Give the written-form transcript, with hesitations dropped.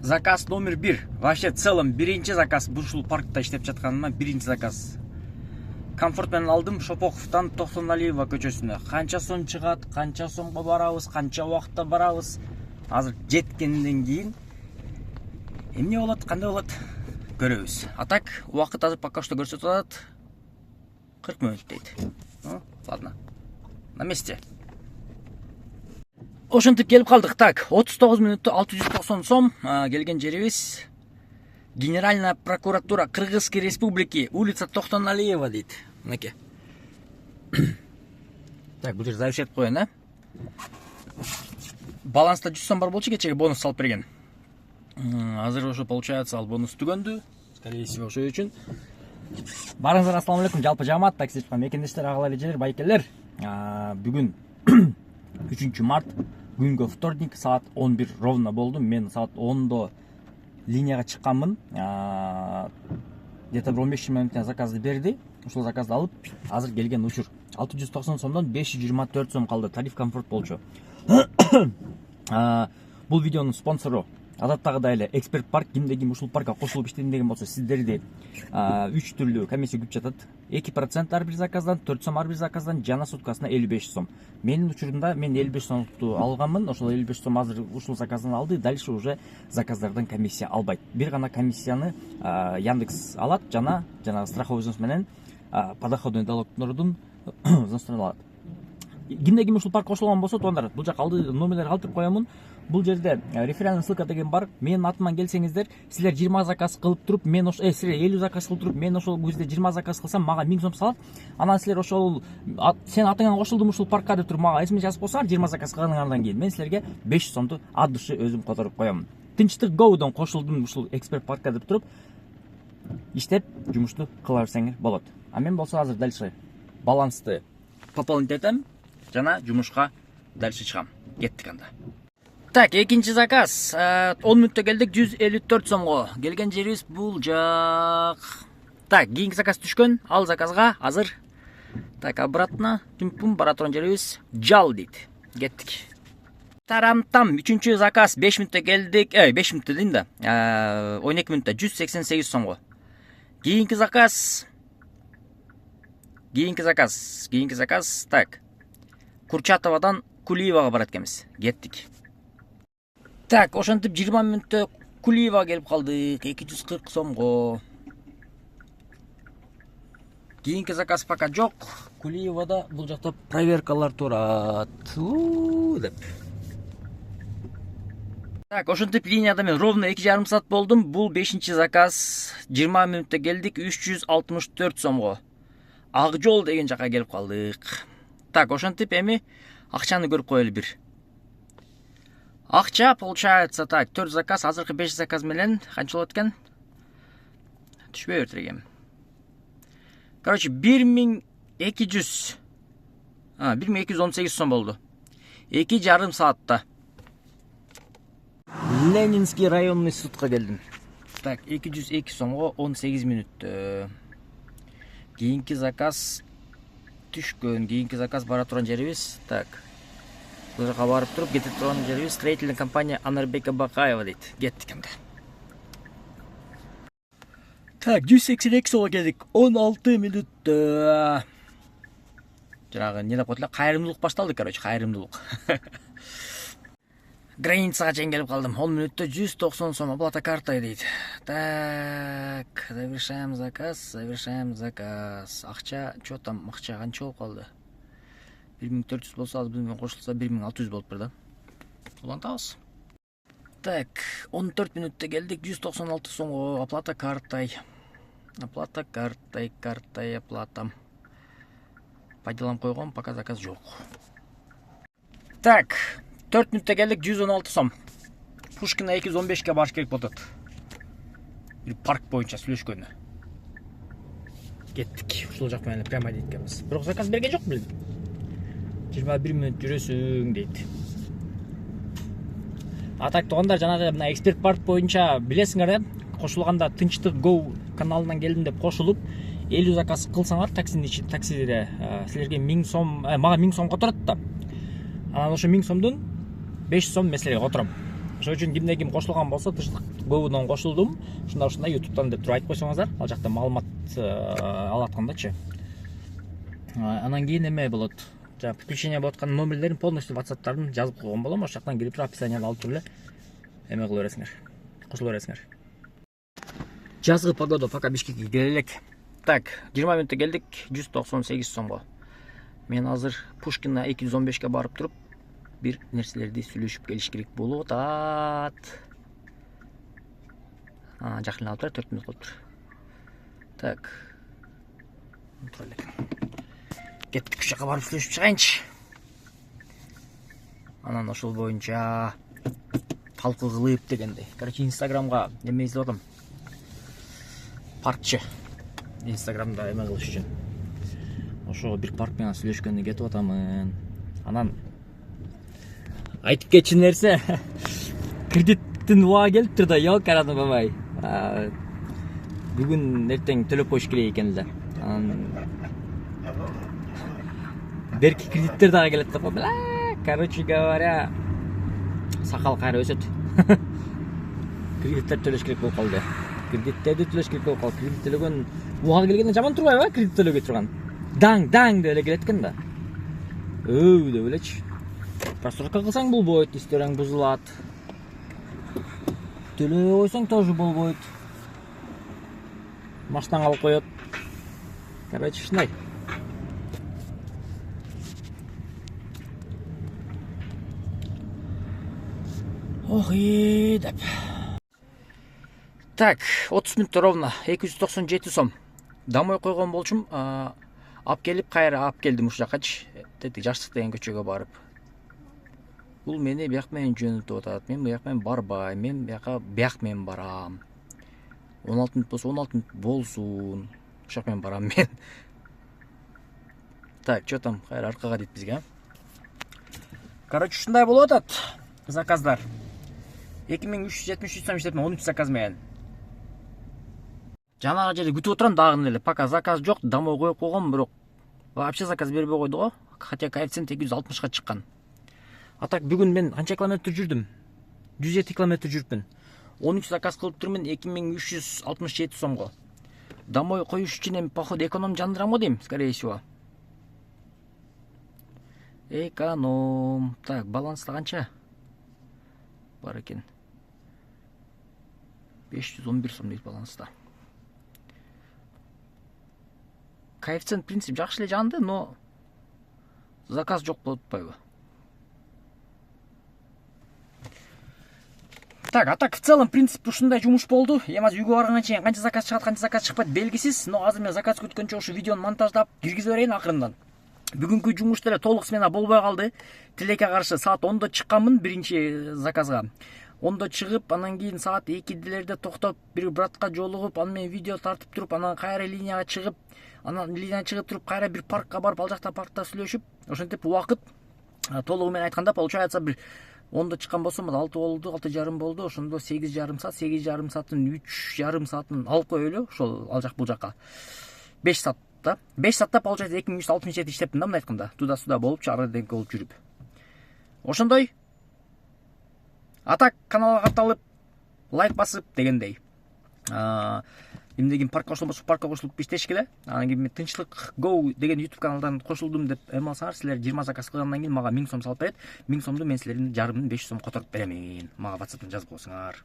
Заказ номер 1. Вообще целом биринчи заказ. Ушул паркта иштеп жатканыма биринчи заказ. Комфорт менен алдым Шопоковтан Токтоналиева көчөсүнө. Канча соң чыгат, канча соңго барабыз, канча убакытта барабыз. Азыр жеткенден кийин эмне болот, кандай болот көрөбүз. А так убакыт азыр пока что көрсөтүп атат 40 минут дейт. Ладно. На месте. Ошентип келип калдык. Так, 39 минутта 690 сом. Келген жерибиз Генеральная прокуратура Кыргызской республики, улица Токтоналиева дейт. Мынакей. Так, бул жер завершетип коеюн, Баланста 100 сом бар болчу, кечеге бонус салып берген. Азыр ошо получается ал бонус түгөндү. Скорее всего, ошо үчүн. Барыңыздар, ассаламу алейкум. Жалпы жамаат такси мекендештер, агалар, эжелер, байкелер. Бүгүн 3 март, күнгө вторник, саат 11 ровно болду. Мен саат 10до линияга чыкканмын. Где-то 15 минуттан заказды берди. Ушул заказды алып, азыр келген учур 690 сомдон 524 сом калды. Тариф комфорт болчу. Бул видеонун спонсору адаттагыдай эле Эксперт парк. Кимде ким ушул паркка кошулуп иштейм деген болсо, сиздерди 3 түрлүү комиссия күтүп жатат. 2% ар бир заказдан, 4 сом ар бир заказдан, жана суткасына 55 сом. Менин учурумда мен 55 сомду алганмын. Ошол 55 сом азыр ушул заказдан алды. Дальше уже заказдардан комиссия албайт. Бир гана комиссияны Яндекс алат, жана жанагы страховой взнос менен подоходный налогдун взносун алат. Кимде ким ушул парк кошулган болсо, туугандар, бул жак алды номерлер калтырып коемун. Бул жерде реферальный ссылка деген бар. Менин атыман келсеңиздер, силер 20 заказ кылып туруп, мен ошо силер 50 заказ кылып туруп, мен ошол кезде 20 заказ кылсам, мага 1000 сом салат. Анан силер ошол сен атыңан кошулдум ушул паркка деп туруп мага эсме жазып койсоңар, 20 заказ кылганыңардан кийин мен силерге 500 сомду от души өзүм которуп коем. Тынчтык гоудон кошулдум ушул Эксперт паркка деп туруп, иштеп жумушту кыла берсеңер болот. А мен болсо азыр дальше балансты пополнить этем жана жумушка дальше чыгам. Кеттик анда. Так, экинчи заказ 10 мүнөттө келдик, 154 сомго. Келген жерибиз бул жак. Так, кийинки заказ түшкөн. Ал заказга азыр так обратно тумпум бара турган жерибиз жал дейт. Кеттик. Тарам-там 3-чү заказ 5 мүнөттө келдик. 5 мүнөттө дейин да. 12 мүнөттө 188 сомго. Кийинки заказ. Так. Курчатовадан Кулиевага барат экенбиз. Кеттик. Так, ошентип 20 мүнөттө Кулиева келип калдык. 240 сомго. Кийинки заказ пока жок. Кулиевада бул жакта проверкалар турат. Деп. Так, ошентип линияда мен ровно 2,5 саат болдум. Бул 5-чи заказ 20 мүнөттө келдик, 364 сомго. Ак жол деген жака келип калдык. Так, ошентип эми акчаны көрүп коелу бир. Акча получается так, 4 заказ, азыркы 5 заказ менен канча болот экен? Түшпөй бертиргем. Короче, 1218 сом болду. 2,5 саатта. Ленинский районный судка келдим. Так, 202 сомго 18 мүнөттө. Кийинки заказ түшкөн. Кийинки заказ бара турган жерибиз. Так. Бул жака барып туруп, кетип турган жерибиз строительная компания Анарбека Бакаева дейт. Кеттик анда. Так, 182 сомго келдик. 16 мүнөттө. Жанагы не деп коет, кайрымдуулук башталды, короче, кайрымдуулук. Границага чейин келип калдым. 10 мүнөттө 190 сом оплата картой дейт. Так, завершаем заказ. Акча, чё там, акча канча болуп калды? 1400 болсо, азыр менен кошулса 1600 болуп бер да. Улантабыз. Так, 14 мүнөттө келдик, 196 сомго оплата картой. Оплата. Пайдаланып койгом, пока заказ жок. Так, 4 мүнөттө келдик, 116 сом. Пушкина 215ке барыш керек болот. Бир парк боюнча сүйлөшкөнү. Кеттик. Ушул жак менен прямо дейт экенбиз. Бирок заказ берген жок билем. 21 мүнөт жүрөсүң дейт. Атак туугандар, жанагы мына Эксперт парк боюнча билесиңер, кошулганда Тынчтык Go каналынан келдим деп кошулуп 50 заказ кылсаңар таксиде силерге 1000 сом, мага 1000 сом которот да. Анан ошо 1000 сомдун 5 сом мен силерге котором. Ошол үчүн кимде ким кошулган болсо, тыштык көбүнөн кошулдум. Ушундай ютубтан деп туруп айтып койсоңуздар, ал жакта маалымат ала аткандачы. Анан кийин эме болот. Жаңа подключение болуп аткан номерлерин полностью WhatsApp'тарын жазып койгон болом. Ошол жактан кирип туруп описанияны алып туруп эле эме кыла бересиңер. Кошула бересиңер. Жазгы погода пока Бишкекке келе элек. Так, 20 мүнөттө келдик, 198 сомго. Мен азыр Пушкина 215ке барып туруп, бир нерселерди сүйлөшүп келиш керек болуп атат. Жакын алып тур, 4 мүнөт калып тур. Так. Тура элек. Кеттик, ушака барып сүйлөшүп чыгайынчы. Анан ошол боюнча талкуу кылып дегендей. Короче, Инстаграмга эме изилеп атам. Паркчы. Инстаграмда эме кылыш үчүн. Ошо бир парк менен сүйлөшкөнгө кетип атамын. Анан айтып кетчү нерсе, кредиттин убагы келиптир да, ёлкараны бабай. Бүгүн эртең төлөп коюш керек экен эле. Анан берки кредиттер дагы келет да. Короче говоря, сакал кайра өсөт. Кредиттер төлөш керек болуп калды. Кредиттерди төлөш керек болуп калды. Кредит төлөгөн убагы келгенде жаман турбайбы? Кредит төлөгө турган. Даң деп эле келет экен да. Деп элечи. Просрочка кылсаң болбойт, историяң бузулат. Төлөбөй койсоң тоже болбойт. Маштан алып коет. Короче, ушундай. Ох, деп. Так, 30 мүнөттө ровно 297 сом. Домой койгон болчум, ап келип кайра ап келдим ушул жакачы. Тети Жаштык деген көчөгө барып. Бул мени бияк менен жөнөтүп атат. Мен бияк менен барбайм. Мен бияк менен барам. 16 мүнөт болсо 16 мүнөт болсун. Ушак менен барам мен. Так, чё там? Кайра аркага дейт бизге. Короче, ушундай болуп атат. Заказдар. 2373 сом иштептим 13 заказ менен. Жанагы жерде күтүп отурам дагы эле. Пока заказ жок, домой коюп койгом, бирок вообще заказ бербей койду го. Хотя коэффициент 260га чыккан. А так бүгүн мен канча километр жүрдүм? 107 километр жүрүпмүн. 13 заказ кылып турмун 2367 сомго. Домой коюш үчүн эми походу эконом жандырам го дейм, скорее всего. Эконом. Так, баланста канча? Бар экен. 511 сом дейт баланста. Коэффициент в принципе жакшы эле жанды, но заказ жок болуп атпайбы? Так, а так в целом принцип ушундай жумуш болду. Эми азыр үйгө барганга чейин канча заказ чыгат, канча заказ чыкпайт белгисиз, но азыр мен заказ күткөнчө ушу видеону монтаждап киргизип берейин акырындан. Бүгүнкү жумуш деле толук смена болбой калды. Тилекке каршы саат 10до чыкканмын биринчи заказга. 10до чыгып, анан кийин саат 2делерде токтоп, бир братка жолугуп, анан мен видео тартып туруп, анан кайра линияга чыгып, анан линияга чыгып туруп, кайра бир паркка барып, ал жакта паркта сүйлөшүп, ошентип убакыт толугу менен айтканда получается бир 10до чыккан болсом 6 болду, 6,5 болду. Ошондо 8,5 саат, 8,5 сааттын 3,5 саатын алып коелу, ошол ал жак бул жакка. 5 саат. 5 саатта получается 2367 иштептим да, мындай айтканда. Туда-сюда болупчу, ары деке болуп жүрүп. Ошондой. Атак каналга катталып, лайк басып дегендей. Эмне ким паркка кошулбосо паркка кошулуп иштешкиле. Анан кийин мен Тынчтык Go деген YouTube каналдан кошулдум деп эме алсаңар, силер 20 заказ кылгандан кийин мага 1000 сом салып берет. 1000 сомду мен силердин жарымын 500 сом которуп беремин. Мага WhatsApp'тан жазып койсоңар.